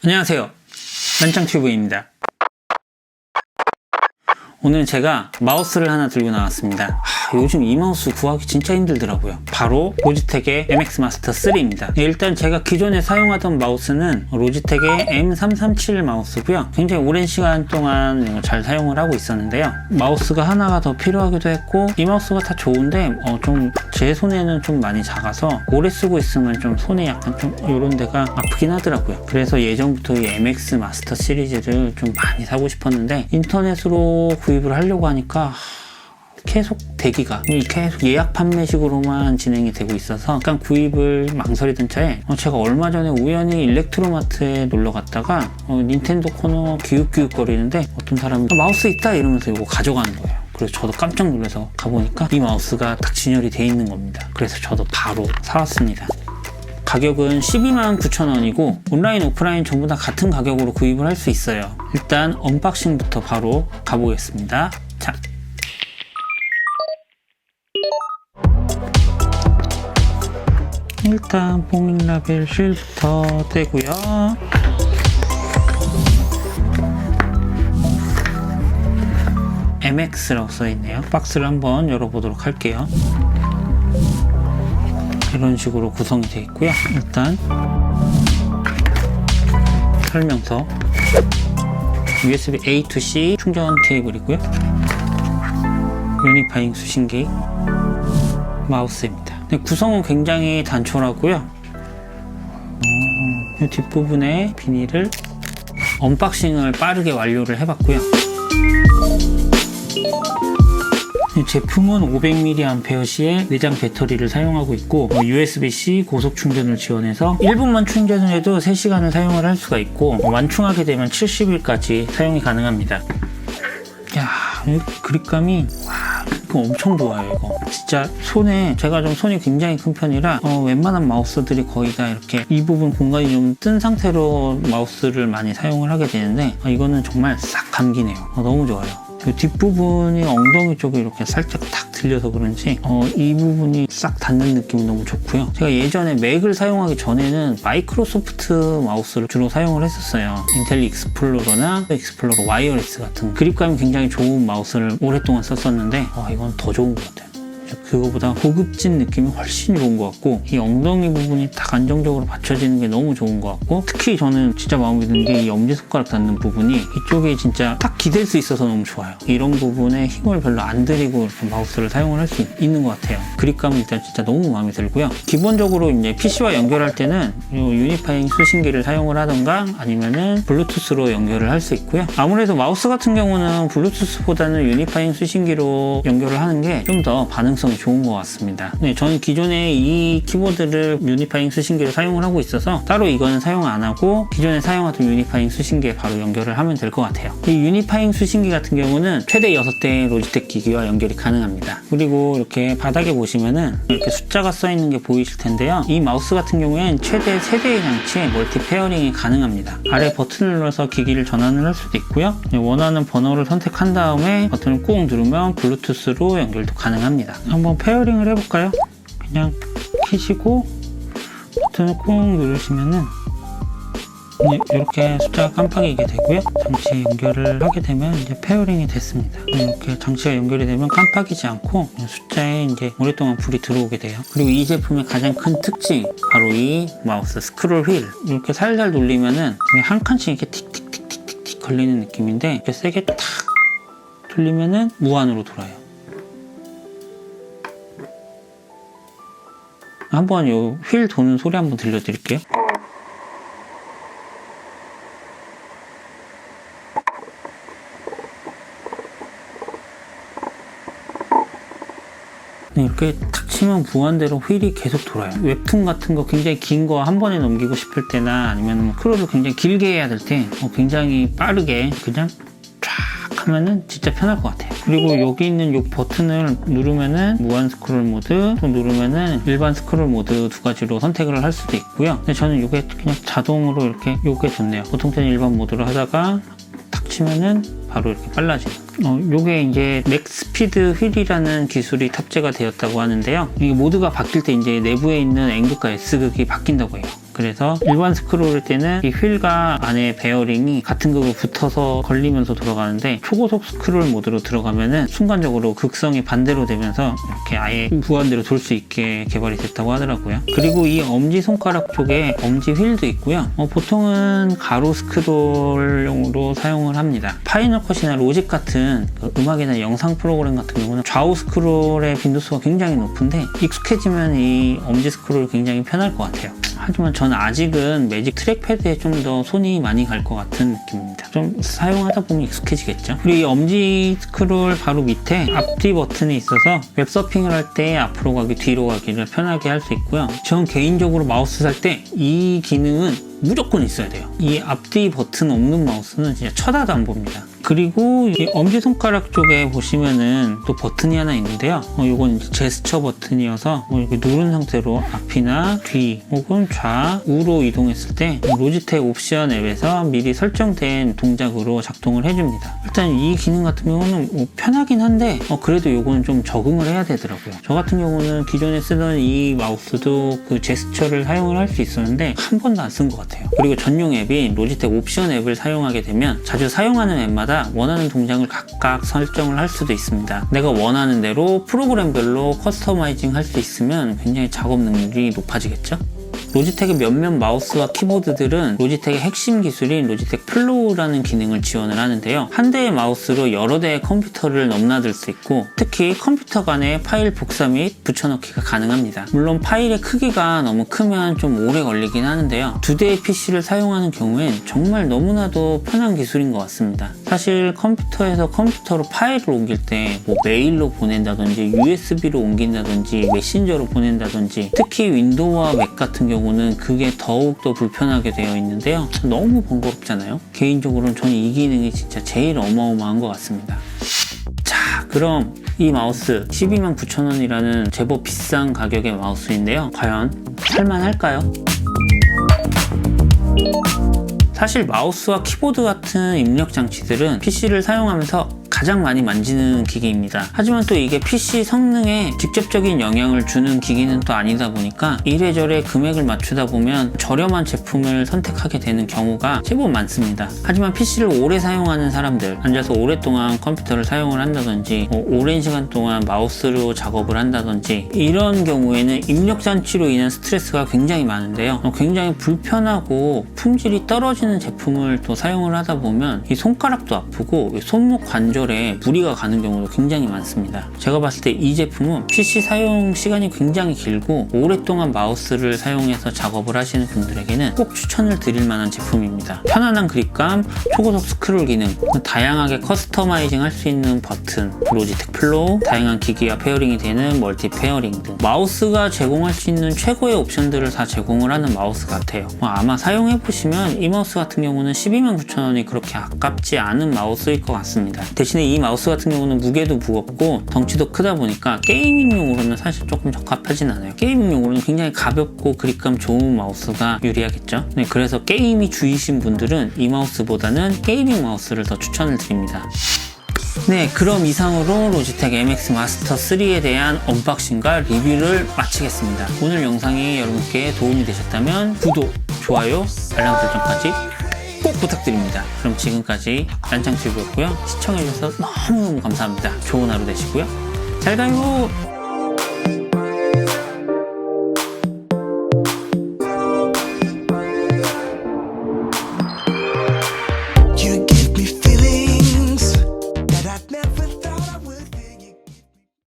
안녕하세요, 란짱튜브입니다. 오늘 제가 마우스를 하나 들고 나왔습니다. 요즘 이 마우스 구하기 진짜 힘들더라고요. 바로 로지텍의 MX 마스터 3입니다. 일단 제가 기존에 사용하던 마우스는 로지텍의 M337 마우스고요. 굉장히 오랜 시간 동안 잘 사용을 하고 있었는데요. 마우스가 하나가 더 필요하기도 했고, 이 마우스가 다 좋은데 좀 제 손에는 좀 많이 작아서 오래 쓰고 있으면 좀 손이 약간 좀 이런 데가 아프긴 하더라고요. 그래서 예전부터 이 MX 마스터 시리즈를 좀 많이 사고 싶었는데, 인터넷으로 구입을 하려고 하니까 계속 대기가 계속 예약 판매식으로만 진행이 되고 있어서 약간 구입을 망설이던 차에 제가 얼마 전에 우연히 일렉트로마트에 놀러 갔다가 닌텐도 코너 기웃기웃 거리는데 어떤 사람이 마우스 있다 이러면서 이거 가져가는 거예요. 그래서 저도 깜짝 놀라서 가보니까 이 마우스가 딱 진열이 돼 있는 겁니다. 그래서 저도 바로 사왔습니다. 가격은 129,000원이고 온라인 오프라인 전부 다 같은 가격으로 구입을 할 수 있어요. 일단 언박싱부터 바로 가보겠습니다. 자, 일단 봉인라벨 실부터 떼고요. MX라고 써있네요. 박스를 한번 열어보도록 할게요. 이런 식으로 구성이 되어 있고요. 일단 설명서, USB A to C 충전 케이블이고요. 유니파잉 수신기, 마우스입니다. 구성은 굉장히 단촐하고요. 이 뒷부분에 비닐을 언박싱을 빠르게 완료를 해봤고요. 이 제품은 500mAh의 내장 배터리를 사용하고 있고, USB-C 고속 충전을 지원해서 1분만 충전을 해도 3시간을 사용을 할 수가 있고, 완충하게 되면 70일까지 사용이 가능합니다. 야, 이 그립감이 이거 엄청 좋아요. 이거 진짜 제가 좀 손이 굉장히 큰 편이라 웬만한 마우스들이 거의 다 이렇게 이 부분 공간이 좀 뜬 상태로 마우스를 많이 사용을 하게 되는데, 이거는 정말 싹 감기네요. 너무 좋아요. 그 뒷부분이 엉덩이 쪽에 이렇게 살짝 탁 들려서 그런지 이 부분이 싹 닿는 느낌이 너무 좋고요. 제가 예전에 맥을 사용하기 전에는 마이크로소프트 마우스를 주로 사용을 했었어요. 인텔 익스플로러나 익스플로러 와이어리스 같은 그립감이 굉장히 좋은 마우스를 오랫동안 썼었는데 이건 더 좋은 것 같아요. 그거보다 고급진 느낌이 훨씬 좋은 것 같고, 이 엉덩이 부분이 딱 안정적으로 받쳐지는 게 너무 좋은 것 같고, 특히 저는 진짜 마음에 드는 게 이 엄지손가락 닿는 부분이 이쪽에 진짜 딱 기댈 수 있어서 너무 좋아요. 이런 부분에 힘을 별로 안 들이고 이렇게 마우스를 사용을 할 수 있는 것 같아요. 그립감은 일단 진짜 너무 마음에 들고요. 기본적으로 이제 PC와 연결할 때는 이 유니파잉 수신기를 사용을 하던가 아니면은 블루투스로 연결을 할 수 있고요. 아무래도 마우스 같은 경우는 블루투스보다는 유니파잉 수신기로 연결을 하는 게 좀 더 반응성이 좋은 것 같습니다. 네, 저는 기존에 이 키보드를 유니파잉 수신기로 사용을 하고 있어서 따로 이거는 사용 안 하고 기존에 사용하던 유니파잉 수신기에 바로 연결을 하면 될 것 같아요. 이 유니파잉 수신기 같은 경우는 최대 6대의 로지텍 기기와 연결이 가능합니다. 그리고 이렇게 바닥에 보시면은 이렇게 숫자가 써 있는 게 보이실 텐데요. 이 마우스 같은 경우에는 최대 3대의 장치에 멀티 페어링이 가능합니다. 아래 버튼을 눌러서 기기를 전환을 할 수도 있고요. 원하는 번호를 선택한 다음에 버튼을 꾹 누르면 블루투스로 연결도 가능합니다. 한번 페어링을 해볼까요? 그냥 키시고 버튼을 꾹 누르시면은 이렇게 숫자가 깜빡이게 되고요. 장치에 연결을 하게 되면 이제 페어링이 됐습니다. 이렇게 장치가 연결이 되면 깜빡이지 않고 숫자에 이제 오랫동안 불이 들어오게 돼요. 그리고 이 제품의 가장 큰 특징, 바로 이 마우스 스크롤 휠. 이렇게 살살 돌리면은 한 칸씩 이렇게 틱틱틱틱틱 걸리는 느낌인데, 이렇게 세게 탁 돌리면은 무한으로 돌아요. 한번 이 휠 도는 소리 한번 들려드릴게요. 이렇게 탁 치면 무한대로 휠이 계속 돌아요. 웹툰 같은 거 굉장히 긴 거 한 번에 넘기고 싶을 때나 아니면 스크롤을 굉장히 길게 해야 될 때 굉장히 빠르게 그냥 쫙 하면은 진짜 편할 것 같아요. 그리고 여기 있는 이 버튼을 누르면은 무한 스크롤 모드, 또 누르면은 일반 스크롤 모드 두 가지로 선택을 할 수도 있고요. 근데 저는 이게 그냥 자동으로 이렇게 요게 좋네요. 보통 때는 일반 모드로 하다가 탁 치면은 바로 이렇게 빨라지는. 요게 이제 맥스피드 휠이라는 기술이 탑재가 되었다고 하는데요. 이 모드가 바뀔 때 이제 내부에 있는 N극과 S극이 바뀐다고 해요. 그래서 일반 스크롤일 때는 이 휠과 안에 베어링이 같은 극으로 붙어서 걸리면서 돌아가는데 초고속 스크롤 모드로 들어가면은 순간적으로 극성이 반대로 되면서 이렇게 아예 무한대로 돌 수 있게 개발이 됐다고 하더라고요. 그리고 이 엄지손가락 쪽에 엄지 휠도 있고요. 보통은 가로 스크롤용으로 사용을 합니다. 파이널 컷이나 로직 같은 음악이나 영상 프로그램 같은 경우는 좌우 스크롤의 빈도수가 굉장히 높은데 익숙해지면 이 엄지 스크롤이 굉장히 편할 것 같아요. 하지만 저는 아직은 매직 트랙패드에 좀 더 손이 많이 갈 것 같은 느낌입니다. 좀 사용하다 보면 익숙해지겠죠. 그리고 이 엄지 스크롤 바로 밑에 앞뒤 버튼이 있어서 웹서핑을 할 때 앞으로 가기 뒤로 가기를 편하게 할 수 있고요. 전 개인적으로 마우스 살 때 이 기능은 무조건 있어야 돼요. 이 앞뒤 버튼 없는 마우스는 진짜 쳐다도 안 봅니다. 그리고 이 엄지손가락 쪽에 보시면은 또 버튼이 하나 있는데요. 이건 제스처 버튼이어서 이렇게 누른 상태로 앞이나 뒤 혹은 좌우로 이동했을 때 로지텍 옵션 앱에서 미리 설정된 동작으로 작동을 해줍니다. 일단 이 기능 같은 경우는 편하긴 한데 그래도 이거는 좀 적응을 해야 되더라고요. 저 같은 경우는 기존에 쓰던 이 마우스도 그 제스처를 사용을 할 수 있었는데 한 번도 안 쓴 것 같아요. 그리고 전용 앱인 로지텍 옵션 앱을 사용하게 되면 자주 사용하는 앱마다 원하는 동작을 각각 설정을 할 수도 있습니다. 내가 원하는 대로 프로그램별로 커스터마이징 할 수 있으면 굉장히 작업 능률이 높아지겠죠? 로지텍의 몇몇 마우스와 키보드들은 로지텍의 핵심 기술인 로지텍 플로우라는 기능을 지원을 하는데요. 한 대의 마우스로 여러 대의 컴퓨터를 넘나들 수 있고 특히 컴퓨터 간의 파일 복사 및 붙여넣기가 가능합니다. 물론 파일의 크기가 너무 크면 좀 오래 걸리긴 하는데요. 두 대의 PC를 사용하는 경우엔 정말 너무나도 편한 기술인 것 같습니다. 사실 컴퓨터에서 컴퓨터로 파일을 옮길 때 메일로 보낸다든지 USB로 옮긴다든지 메신저로 보낸다든지 특히 윈도우와 맥 같은 경우는 그게 더욱더 불편하게 되어 있는데요. 너무 번거롭잖아요. 개인적으로는 저는 이 기능이 진짜 제일 어마어마한 것 같습니다. 자, 그럼 이 마우스 129,000원이라는 제법 비싼 가격의 마우스인데요. 과연 살만할까요? 사실 마우스와 키보드 같은 입력 장치들은 PC를 사용하면서 가장 많이 만지는 기기입니다. 하지만 또 이게 PC 성능에 직접적인 영향을 주는 기기는 또 아니다 보니까 이래저래 금액을 맞추다 보면 저렴한 제품을 선택하게 되는 경우가 제법 많습니다. 하지만 PC를 오래 사용하는 사람들, 앉아서 오랫동안 컴퓨터를 사용을 한다든지 오랜 시간 동안 마우스로 작업을 한다든지 이런 경우에는 입력 장치로 인한 스트레스가 굉장히 많은데요. 굉장히 불편하고 품질이 떨어지는 제품을 또 사용을 하다 보면 이 손가락도 아프고 손목 관절에 무리가 가는 경우도 굉장히 많습니다. 제가 봤을 때 이 제품은 PC 사용 시간이 굉장히 길고 오랫동안 마우스를 사용해서 작업을 하시는 분들에게는 꼭 추천을 드릴 만한 제품입니다. 편안한 그립감, 초고속 스크롤 기능, 다양하게 커스터마이징 할 수 있는 버튼, 로지텍 플로우, 다양한 기기와 페어링이 되는 멀티 페어링 등 마우스가 제공할 수 있는 최고의 옵션들을 다 제공을 하는 마우스 같아요. 아마 사용해보시면 이 마우스 같은 경우는 129,000원이 그렇게 아깝지 않은 마우스일 것 같습니다. 대신에 이 마우스 같은 경우는 무게도 무겁고 덩치도 크다 보니까 게이밍용으로는 사실 조금 적합하진 않아요. 게이밍용으로는 굉장히 가볍고 그립감 좋은 마우스가 유리하겠죠. 네, 그래서 게임이 주이신 분들은 이 마우스보다는 게이밍 마우스를 더 추천을 드립니다. 네, 그럼 이상으로 로지텍 MX 마스터 3에 대한 언박싱과 리뷰를 마치겠습니다. 오늘 영상이 여러분께 도움이 되셨다면 구독, 좋아요, 알람 설정까지 꼭 부탁드립니다. 그럼 지금까지 란짱TV였고요. 시청해주셔서 너무너무 감사합니다. 좋은 하루 되시고요. 잘 가요!